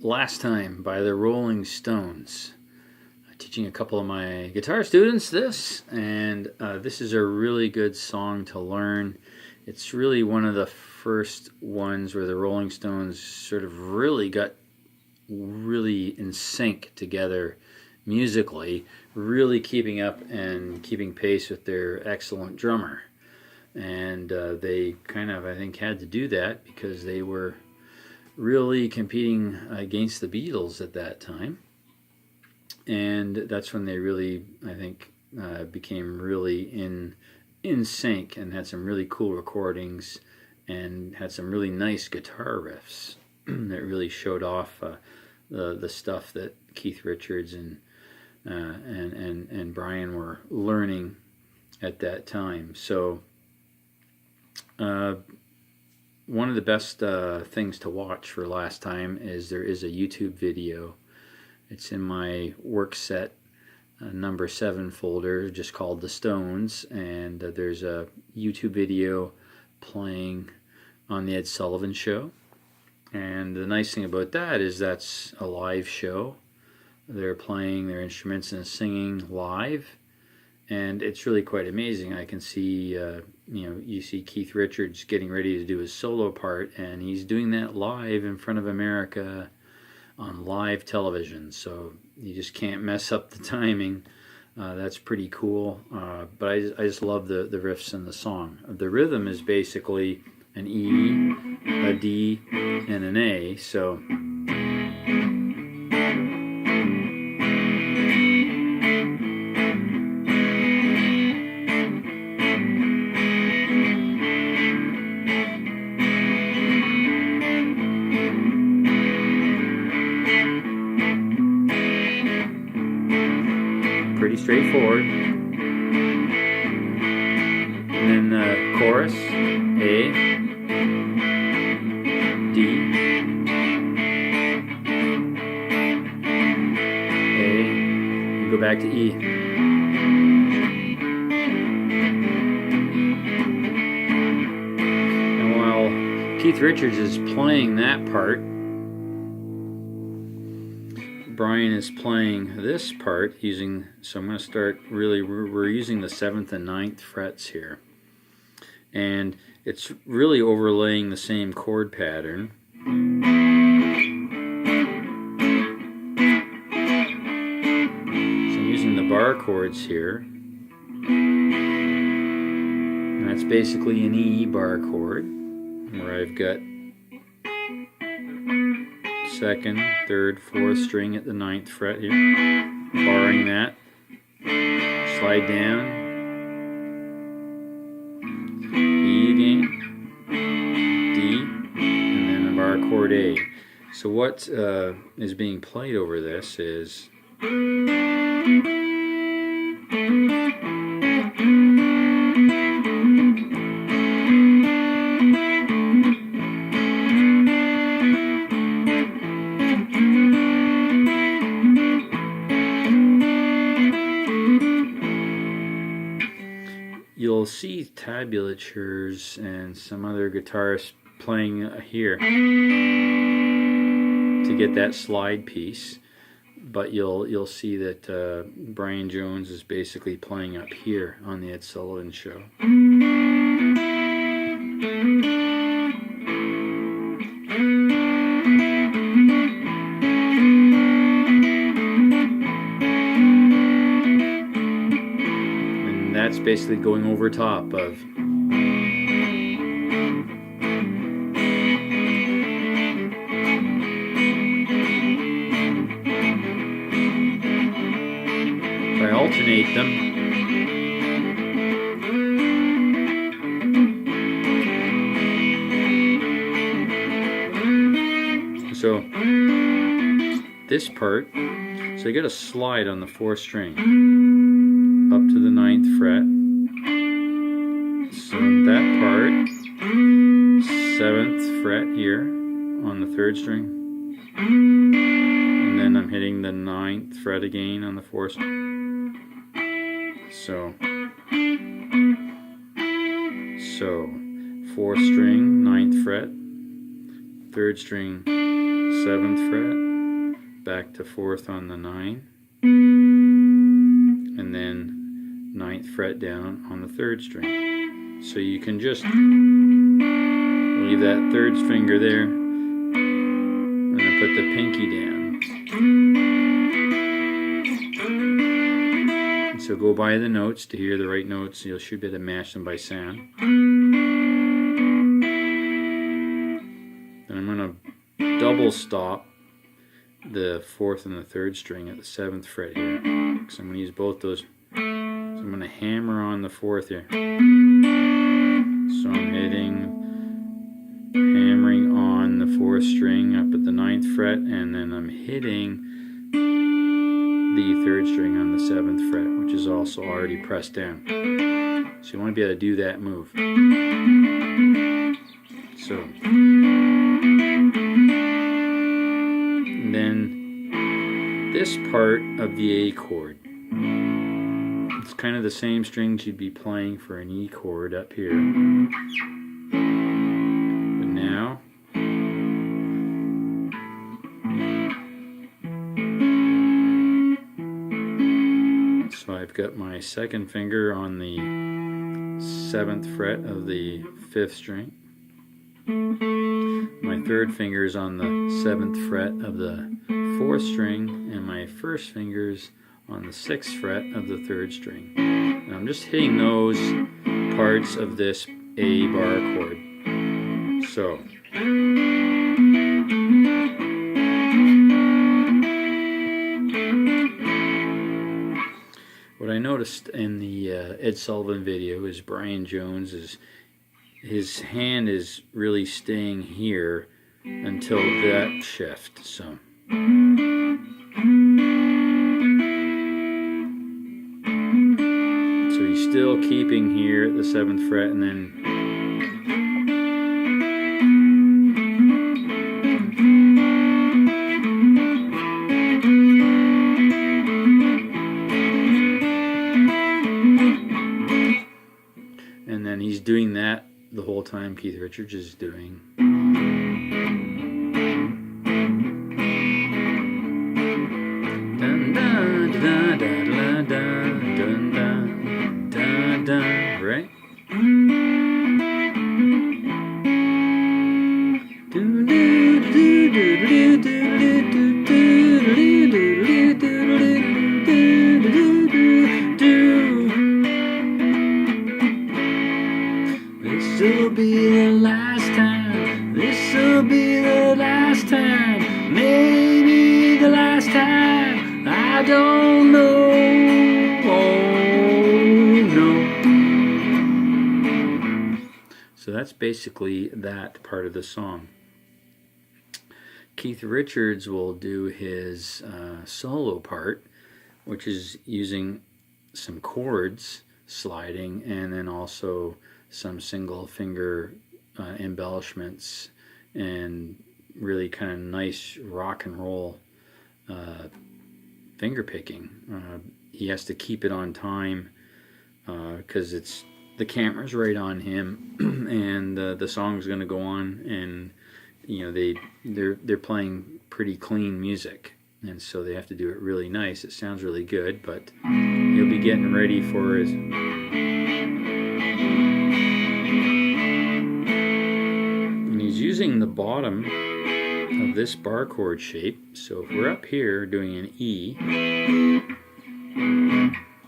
Last Time by the Rolling Stones. Teaching a couple of my guitar students this, and this is a really good song to learn. It's really one of the first ones where the Rolling Stones sort of really got really in sync together musically, really keeping up and keeping pace with their excellent drummer. And they kind of, I think, had to do that because they were really competing against the Beatles at that time. And that's when they really, I think, became really in sync and had some really cool recordings and had some really nice guitar riffs that really showed off the stuff that Keith Richards and Brian were learning at that time. So one of the best things to watch for Last Time is there is a YouTube video. It's in my work set number 7 folder, just called The Stones, and there's a YouTube video playing on the Ed Sullivan show. And the nice thing about that is that's a live show. They're playing their instruments and singing live, and it's really quite amazing. I can see, you see Keith Richards getting ready to do his solo part, and he's doing that live in front of America on live television, so you just can't mess up the timing. That's pretty cool, but I just love the riffs in the song. The rhythm is basically an E, a D, and an A, so pretty straightforward. And then chorus, A, D, A, and go back to E. And while Keith Richards is playing that part, Brian is playing this part using, so I'm going to start really, we're using the 7th and 9th frets here. And it's really overlaying the same chord pattern. So I'm using the bar chords here. And that's basically an E bar chord, where I've got 2nd, 3rd, 4th string at the 9th fret here, barring that, slide down, E again, D, and then a bar chord A. So what is being played over this is you'll see tabulatures and some other guitarists playing here to get that slide piece, but you'll see that Brian Joans is basically playing up here on the Ed Sullivan show. That's basically going over top of. If I alternate them, so this part, so you got a slide on the 4th string up to the 9th fret. So that part, 7th fret here on the 3rd string, and then I'm hitting the 9th fret again on the 4th string. So 4th string, 9th fret, 3rd string, 7th fret, back to 4th on the 9, and then 9th fret down on the 3rd string. So you can just leave that 3rd finger there and then put the pinky down. And so go by the notes to hear the right notes. You should be able to match them by sound. Then I'm going to double stop the 4th and the 3rd string at the 7th fret here, because I'm going to use both those. So I'm going to hammer on the 4th here. So I'm hammering on the 4th string up at the 9th fret, and then I'm hitting the 3rd string on the 7th fret, which is also already pressed down. So you want to be able to do that move. So, and then this part of the A chord, it's kind of the same strings you'd be playing for an E chord up here. But now, so I've got my 2nd finger on the 7th fret of the 5th string. My 3rd finger is on the 7th fret of the 4th string, and my 1st finger's on the 6th fret of the 3rd string. And I'm just hitting those parts of this A bar chord. So what I noticed in the Ed Sullivan video is Brian Joans his hand is really staying here until that shift. So he's still keeping here at the 7th fret, and then he's doing that the whole time Keith Richards is doing. Dun, dun, dun, dun, dun, dun, dun, dun, dun, right? This'll be the last time. This'll be the last time. Maybe the last time. I don't know. Oh no. So that's basically that part of the song. Keith Richards will do his solo part, which is using some chords sliding, and then also some single finger embellishments, and really kind of nice rock and roll finger picking. He has to keep it on time because the camera's right on him, and the song's going to go on, and you know they're playing pretty clean music, and so they have to do it really nice. It sounds really good, but he'll be getting ready for his. Using the bottom of this bar chord shape. So if we're up here doing an E,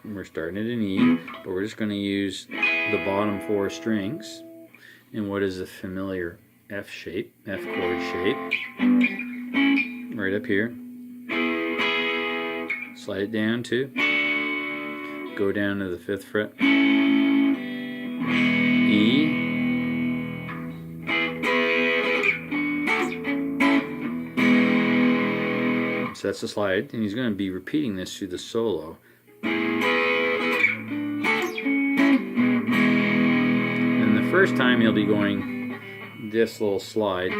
we're starting at an E, but we're just going to use the bottom 4 strings in what is a familiar F shape, F chord shape, right up here. Slide it down to, go down to the 5th fret, E, so that's the slide, and he's going to be repeating this through the solo. And the first time he'll be going this little slide.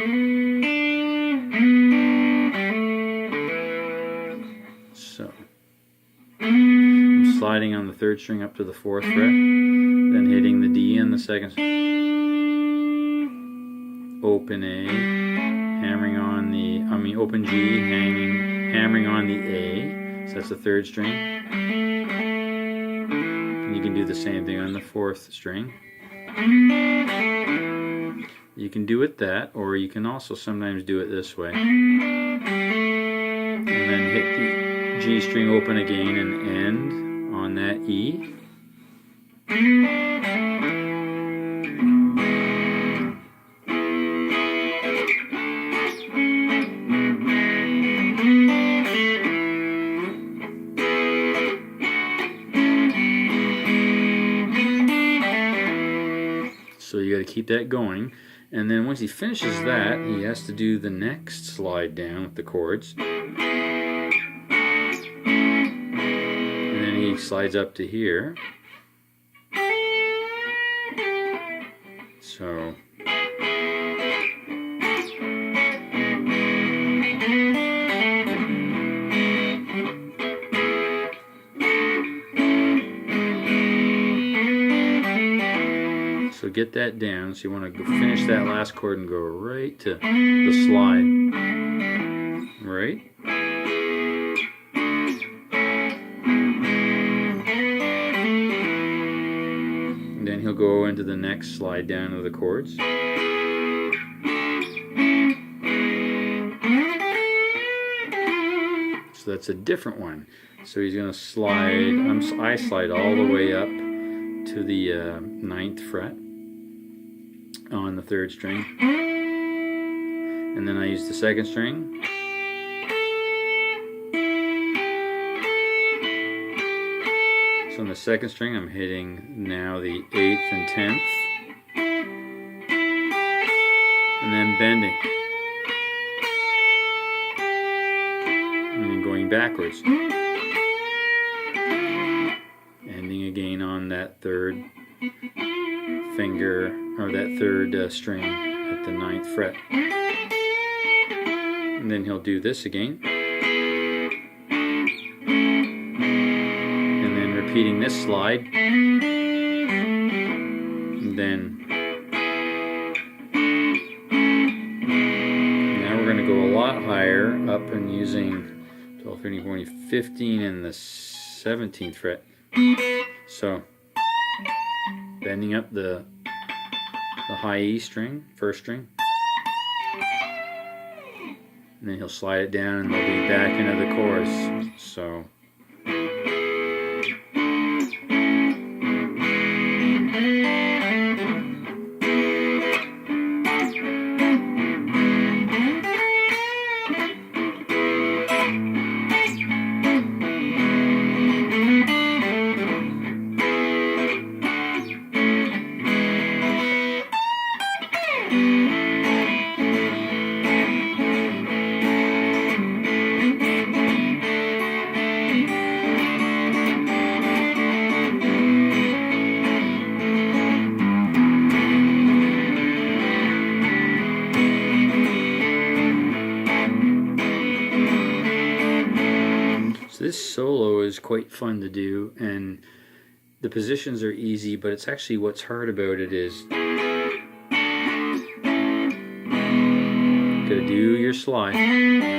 So I'm sliding on the 3rd string up to the 4th fret, then hitting the D on the 2nd, open A, hammering on the, open G, hammering on the A, so that's the 3rd string. And you can do the same thing on the 4th string. You can do it that, or you can also sometimes do it this way. And then hit the G string open again and end on that E. So you got to keep that going, and then once he finishes that, he has to do the next slide down with the chords, and then he slides up to here. So get that down. So you want to finish that last chord and go right to the slide. Right? And then he'll go into the next slide down of the chords. So that's a different one. So he's going to slide, I slide all the way up to the 9th fret on the 3rd string, and then I use the 2nd string, so on the 2nd string I'm hitting now the 8th and 10th, and then bending, and then going backwards, ending again on that 3rd finger, or that 3rd string at the 9th fret. And then he'll do this again. And then repeating this slide. And then now we're going to go a lot higher, up and using 12, 13, 14, 15 and the 17th fret. So bending up the high E string, 1st string, and then he'll slide it down and they'll be back into the chorus. So this solo is quite fun to do, and the positions are easy, but it's actually what's hard about it is you gotta do your slide, and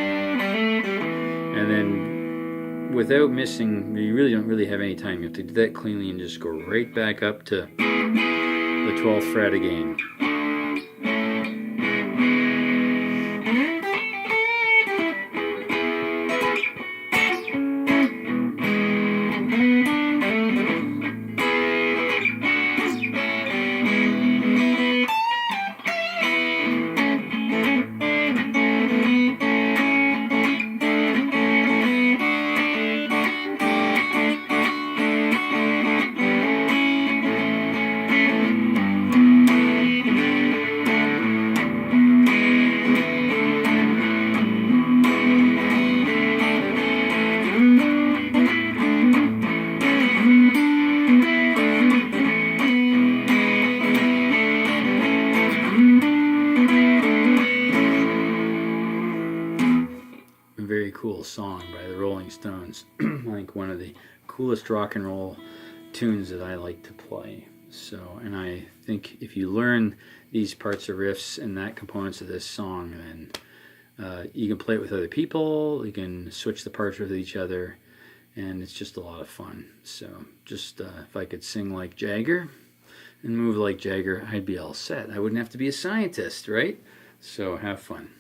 then without missing, you really don't have any time. You have to do that cleanly and just go right back up to the 12th fret again. Very cool song by the Rolling Stones. I think one of the coolest rock and roll tunes that I like to play. So, and I think if you learn these parts of riffs and that components of this song, then You can play it with other people, you can switch the parts with each other, and it's just a lot of fun. So just if I could sing like Jagger and move like Jagger, I'd be all set. I wouldn't have to be a scientist, right? So have fun.